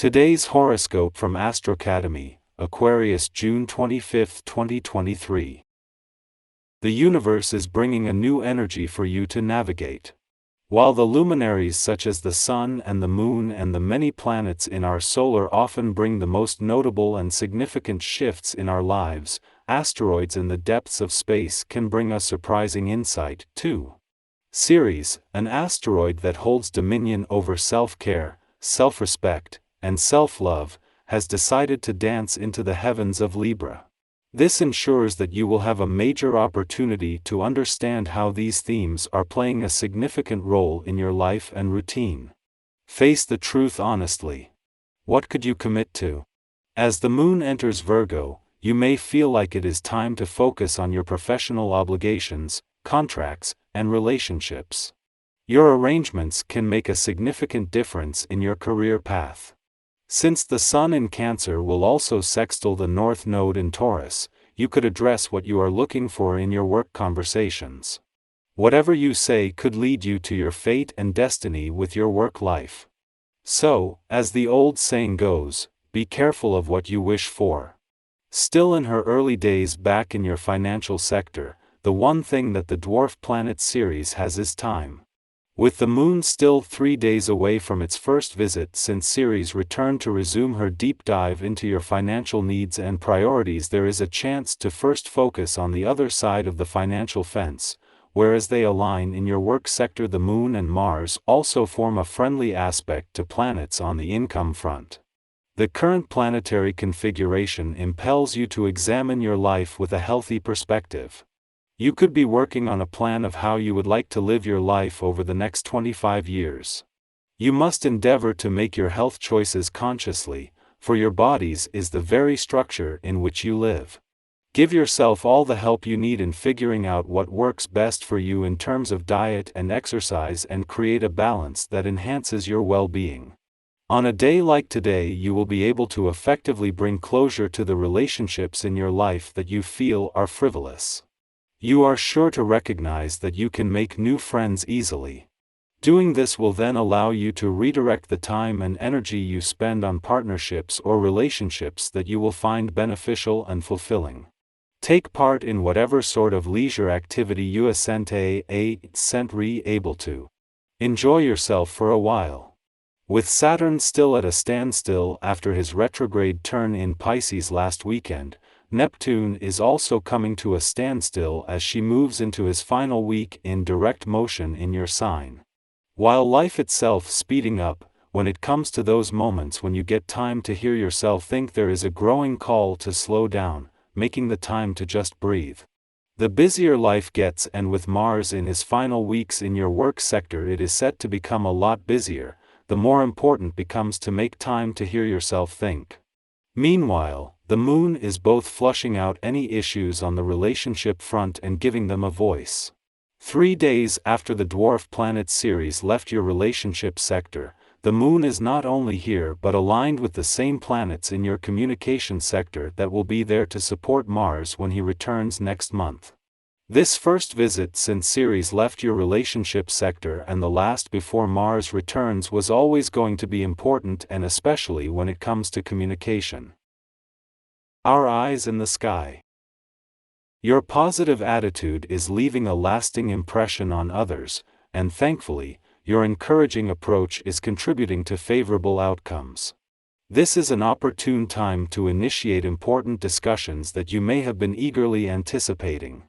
Today's horoscope from Astrocademy, Aquarius June 25, 2023. The universe is bringing a new energy for you to navigate. While the luminaries such as the Sun and the Moon and the many planets in our solar often bring the most notable and significant shifts in our lives, asteroids in the depths of space can bring us surprising insight, too. Ceres, an asteroid that holds dominion over self-care, self-respect, and self-love, has decided to dance into the heavens of Libra. This ensures that you will have a major opportunity to understand how these themes are playing a significant role in your life and routine. Face the truth honestly. What could you commit to? As the moon enters Virgo, you may feel like it is time to focus on your professional obligations, contracts, and relationships. Your arrangements can make a significant difference in your career path. Since the Sun in Cancer will also sextile the North Node in Taurus, you could address what you are looking for in your work conversations. Whatever you say could lead you to your fate and destiny with your work life. So, as the old saying goes, be careful of what you wish for. Still in her early days back in your financial sector, the one thing that the dwarf planet Ceres has is time. With the moon still 3 days away from its first visit since Ceres returned to resume her deep dive into your financial needs and priorities, there is a chance to first focus on the other side of the financial fence, whereas they align in your work sector. The moon and Mars also form a friendly aspect to planets on the income front. The current planetary configuration impels you to examine your life with a healthy perspective. You could be working on a plan of how you would like to live your life over the next 25 years. You must endeavor to make your health choices consciously, for your bodies is the very structure in which you live. Give yourself all the help you need in figuring out what works best for you in terms of diet and exercise, and create a balance that enhances your well-being. On a day like today, you will be able to effectively bring closure to the relationships in your life that you feel are frivolous. You are sure to recognize that you can make new friends easily. Doing this will then allow you to redirect the time and energy you spend on partnerships or relationships that you will find beneficial and fulfilling. Take part in whatever sort of leisure activity you are able to. Enjoy yourself for a while. With Saturn still at a standstill after his retrograde turn in Pisces last weekend, Neptune is also coming to a standstill as she moves into his final week in direct motion in your sign. While life itself speeding up, when it comes to those moments when you get time to hear yourself think, there is a growing call to slow down, making the time to just breathe. The busier life gets, and with Mars in his final weeks in your work sector, it is set to become a lot busier, the more important becomes to make time to hear yourself think. Meanwhile, the moon is both flushing out any issues on the relationship front and giving them a voice. 3 days after the dwarf planet Ceres left your relationship sector, the moon is not only here but aligned with the same planets in your communication sector that will be there to support Mars when he returns next month. This first visit since Ceres left your relationship sector and the last before Mars returns was always going to be important, and especially when it comes to communication. Our eyes in the sky. Your positive attitude is leaving a lasting impression on others, and thankfully, your encouraging approach is contributing to favorable outcomes. This is an opportune time to initiate important discussions that you may have been eagerly anticipating.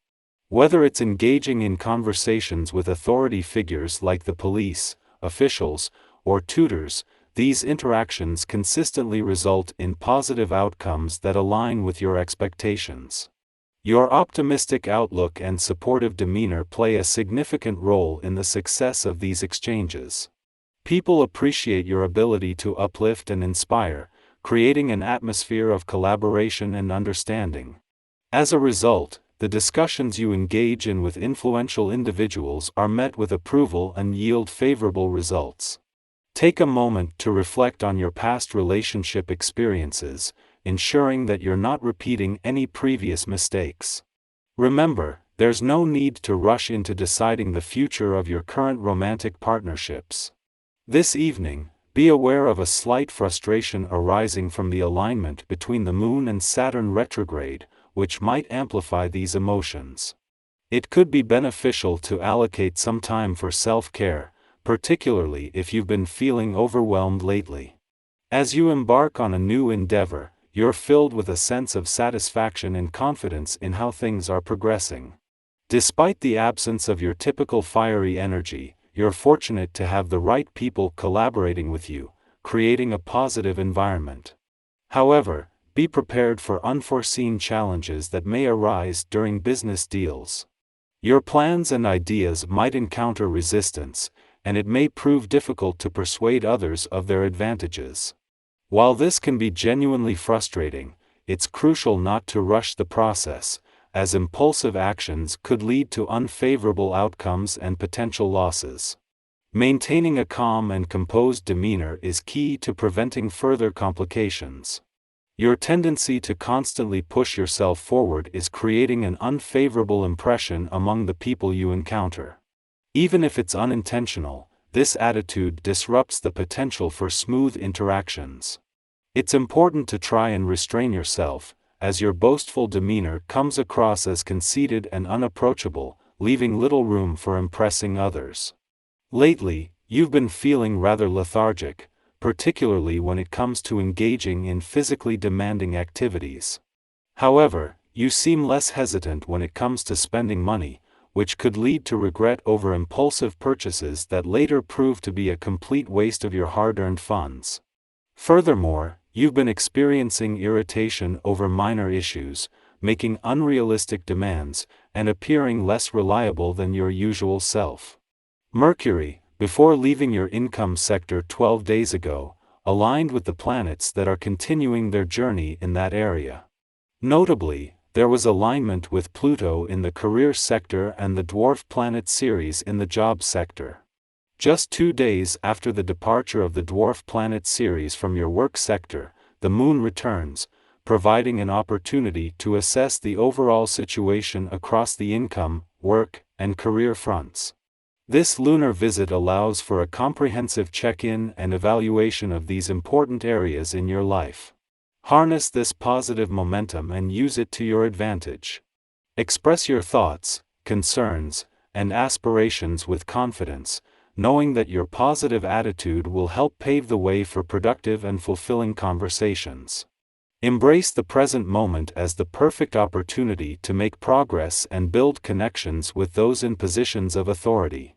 Whether it's engaging in conversations with authority figures like the police, officials, or tutors, these interactions consistently result in positive outcomes that align with your expectations. Your optimistic outlook and supportive demeanor play a significant role in the success of these exchanges. People appreciate your ability to uplift and inspire, creating an atmosphere of collaboration and understanding. As a result, the discussions you engage in with influential individuals are met with approval and yield favorable results. Take a moment to reflect on your past relationship experiences, ensuring that you're not repeating any previous mistakes. Remember, there's no need to rush into deciding the future of your current romantic partnerships. This evening, Be aware of a slight frustration arising from the alignment between the Moon and Saturn retrograde, which might amplify these emotions. It could be beneficial to allocate some time for self-care, particularly if you've been feeling overwhelmed lately. As you embark on a new endeavor, you're filled with a sense of satisfaction and confidence in how things are progressing. Despite the absence of your typical fiery energy, you're fortunate to have the right people collaborating with you, creating a positive environment. However, be prepared for unforeseen challenges that may arise during business deals. Your plans and ideas might encounter resistance, and it may prove difficult to persuade others of their advantages. While this can be genuinely frustrating, it's crucial not to rush the process, as impulsive actions could lead to unfavorable outcomes and potential losses. Maintaining a calm and composed demeanor is key to preventing further complications. Your tendency to constantly push yourself forward is creating an unfavorable impression among the people you encounter. Even if it's unintentional, this attitude disrupts the potential for smooth interactions. It's important to try and restrain yourself, as your boastful demeanor comes across as conceited and unapproachable, leaving little room for impressing others. Lately, you've been feeling rather lethargic, particularly when it comes to engaging in physically demanding activities. However, you seem less hesitant when it comes to spending money, which could lead to regret over impulsive purchases that later prove to be a complete waste of your hard-earned funds. Furthermore, you've been experiencing irritation over minor issues, making unrealistic demands, and appearing less reliable than your usual self. Mercury, before leaving your income sector 12 days ago, aligned with the planets that are continuing their journey in that area. Notably, there was alignment with Pluto in the career sector and the dwarf planet Ceres in the job sector. Just 2 days after the departure of the dwarf planet Ceres from your work sector, the Moon returns, providing an opportunity to assess the overall situation across the income, work, and career fronts. This lunar visit allows for a comprehensive check-in and evaluation of these important areas in your life. Harness this positive momentum and use it to your advantage. Express your thoughts, concerns, and aspirations with confidence, knowing that your positive attitude will help pave the way for productive and fulfilling conversations. Embrace the present moment as the perfect opportunity to make progress and build connections with those in positions of authority.